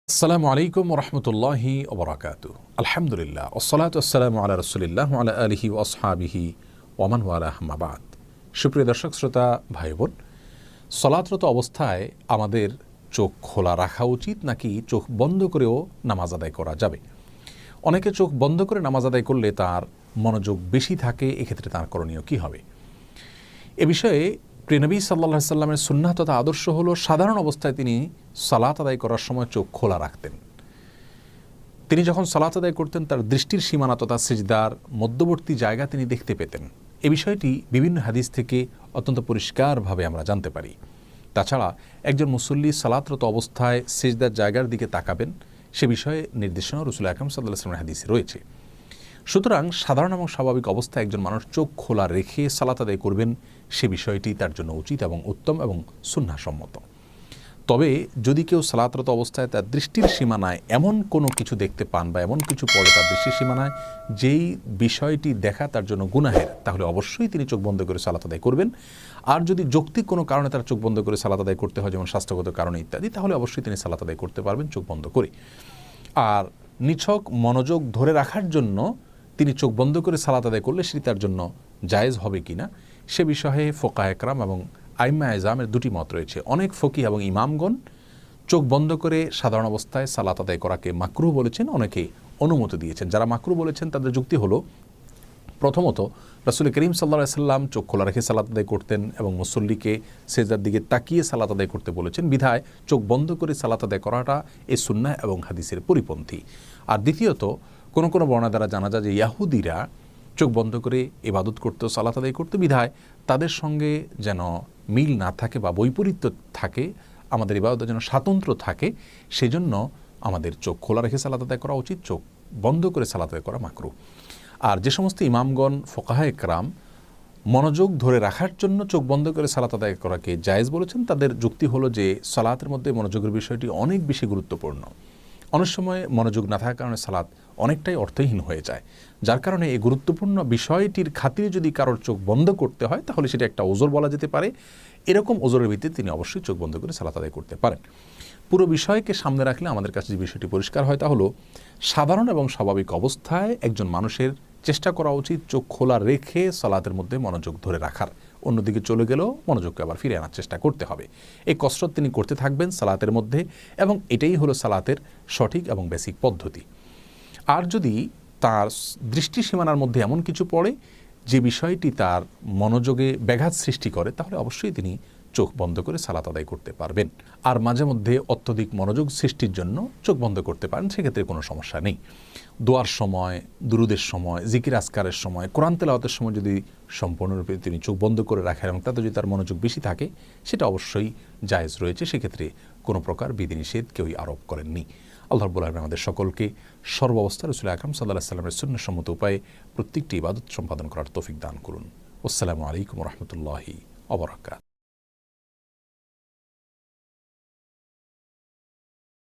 আসসালামু আলাইকুম ওরহমতুল্লাহি ওবরাকাতু। আলহামদুলিল্লাহ ওসসালাতু ওয়াসসালামু আলা রাসূলিল্লাহ ওয়া আলা আলিহি ওয়া আসহাবিহি ওয়া মান ওয়ালাহু আম্মা বাদ। সুপ্রিয় দর্শক শ্রোতা ভাই বোন, সলাতরত অবস্থায় আমাদের চোখ খোলা রাখা উচিত নাকি চোখ বন্ধ করেও নামাজ আদায় করা যাবে? অনেকে চোখ বন্ধ করে নামাজ আদায় করলে তার মনোযোগ বেশি থাকে, এক্ষেত্রে তার করণীয় কী হবে? এ বিষয়ে প্রিয় নবী সাল্লাল্লাহু আলাইহি সাল্লামের সুন্নাহ তথা আদর্শ হলো সাধারণ অবস্থায় তিনি সালাত আদায় করার সময় চোখ খোলা রাখতেন। তিনি যখন সালাত আদায় করতেন তার দৃষ্টির সীমানা তথা সিজদার মধ্যবর্তী জায়গা তিনি দেখতে পেতেন। এ বিষয়টি বিভিন্ন হাদিস থেকে অত্যন্ত পরিষ্কারভাবে আমরা জানতে পারি। তাছাড়া একজন মুসল্লি সালাতরত অবস্থায় সিজদার জায়গার দিকে তাকাবেন, সে বিষয়ে নির্দেশনা রাসূল আকরাম সাল্লাল্লাহু আলাইহি ওয়াসাল্লামের হাদিসে রয়েছে। সুতরাং সাধারণ এবং স্বাভাবিক অবস্থায় একজন মানুষ চোখ খোলা রেখে সালাত আদায় করবেন, সে বিষয়টি তার জন্য উচিত এবং উত্তম এবং সুন্নাহসম্মত। তবে যদি কেউ সালাতরত অবস্থায় তার দৃষ্টির সীমানায় এমন কোনো কিছু দেখতে পান বা এমন কিছু পড়ে তার দৃষ্টির সীমানায় যেই বিষয়টি দেখা তার জন্য গুনাহের, তাহলে অবশ্যই তিনি চোখ বন্ধ করে সালাত আদায় করবেন। আর যদি যৌক্তিক কোনো কারণে তার চোখ বন্ধ করে সালাত আদায় করতে হয়, যেমন স্বাস্থ্যগত কারণে ইত্যাদি, তাহলে অবশ্যই তিনি সালাত আদায় করতে পারবেন চোখ বন্ধ করে। আর নিছক মনোযোগ ধরে রাখার জন্য তিনি চোখ বন্ধ করে সালাত আদায় করলে সেটি তার জন্য জায়েজ হবে কিনা, সে বিষয়ে ফোকায়ে কেরাম এবং আইম্মা এজামের দুটি মত রয়েছে। অনেক ফকিহ এবং ইমামগণ চোখ বন্ধ করে সাধারণ অবস্থায় সালাত আদায় করাকে মাকরুহ বলেছেন, অনেকে অনুমতি দিয়েছেন। যারা মাকরুহ বলেছেন তাদের যুক্তি হলো, প্রথমত রাসূল করিম সাল্লাল্লাহু আলাইহি সাল্লাম চোখ খোলা রেখে সালাত আদায় করতেন এবং মুসল্লিকে সিজদার দিকে তাকিয়ে সালাত আদায় করতে বলেছেন, বিধায় চোখ বন্ধ করে সালাত আদায় করাটা এই সুন্নাহ এবং হাদিসের পরিপন্থী। আর দ্বিতীয়ত কোনো কোনো বর্ণনা দ্বারা জানা যায় যে ইয়াহুদিরা চোখ বন্ধ করে ইবাদত করতো, সালাত আদায় করতো, বিধায় তাদের সঙ্গে যেন মিল না থাকে বা বৈপরীত্য থাকে, আমাদের ইবাদতের যেন স্বাতন্ত্র্য থাকে, সেজন্য আমাদের চোখ খোলা রেখে সালাত আদায় করা উচিত, চোখ বন্ধ করে সালাত আদায় করা মাকরুহ। আর যে সমস্ত ইমামগণ ফোকাহায়ে কেরাম মনোযোগ ধরে রাখার জন্য চোখ বন্ধ করে সালাত আদায় করাকে জায়েজ বলেছেন, তাদের যুক্তি হলো যে সালাতের মধ্যে মনোযোগের বিষয়টি অনেক বেশি গুরুত্বপূর্ণ। অনেক সময় মনোযোগ না থাকার কারণে সালাত অনেকটাই অর্থহীন হয়ে যায়, যার কারণে এই গুরুত্বপূর্ণ বিষয়টির খাতিরে যদি কারোর চোখ বন্ধ করতে হয় তাহলে সেটা একটা ওজর বলা যেতে পারে। এরকম ওজরের ভিত্তিতে তিনি অবশ্যই চোখ বন্ধ করে সালাত আদায় করতে পারেন। পুরো বিষয়কে সামনে রাখলে আমাদের কাছে যে বিষয়টি পরিষ্কার হয় তা হলো, সাধারণ এবং স্বাভাবিক অবস্থায় একজন মানুষের চেষ্টা করা উচিত চোখ খোলা রেখে সালাতের মধ্যে মনোযোগ ধরে রাখার। অন্যদিকে চলে গেলেও মনোযোগকে আবার ফিরে আনার চেষ্টা করতে হবে। এই কসরত তিনি করতে থাকবেন সালাতের মধ্যে, এবং এটাই হলো সালাতের সঠিক এবং বেসিক পদ্ধতি। আর যদি তার দৃষ্টি সীমানার মধ্যে এমন কিছু পড়ে যে বিষয়টি তার মনোযোগে ব্যাঘাত সৃষ্টি করে, তাহলে অবশ্যই তিনি চোখ বন্ধ করে সালাত আদায় করতে পারবেন। আর মাঝে মধ্যে অত্যধিক মনোযোগ সৃষ্টির জন্য চোখ বন্ধ করতে পারেন, সেক্ষেত্রে কোনো সমস্যা নেই। দোয়ার সময়, দুরুদের সময়, জিকির আজকারের সময়, কোরআন তেলাওয়াতের সময় যদি সম্পূর্ণরূপে তিনি চোখ বন্ধ করে রাখেন এবং তাতে যদি তার মনোযোগ বেশি থাকে, সেটা অবশ্যই জায়েজ রয়েছে, সেক্ষেত্রে কোনো প্রকার বিধিনিষেধ কেউই আরোপ করেননি। আল্লাহ রাব্বুল আলামিন আমাদের সকলকে সর্বাবস্থা রাসূল আকরাম সাল্লাল্লাহু আলাইহি ওয়াসাল্লামের সুন্নাহসম্মত উপায়ে প্রত্যেকটি ইবাদত সম্পাদন করার তৌফিক দান করুন। আসসালামু আলাইকুম ওয়া রাহমাতুল্লাহি ওয়া বারাকাতুহু।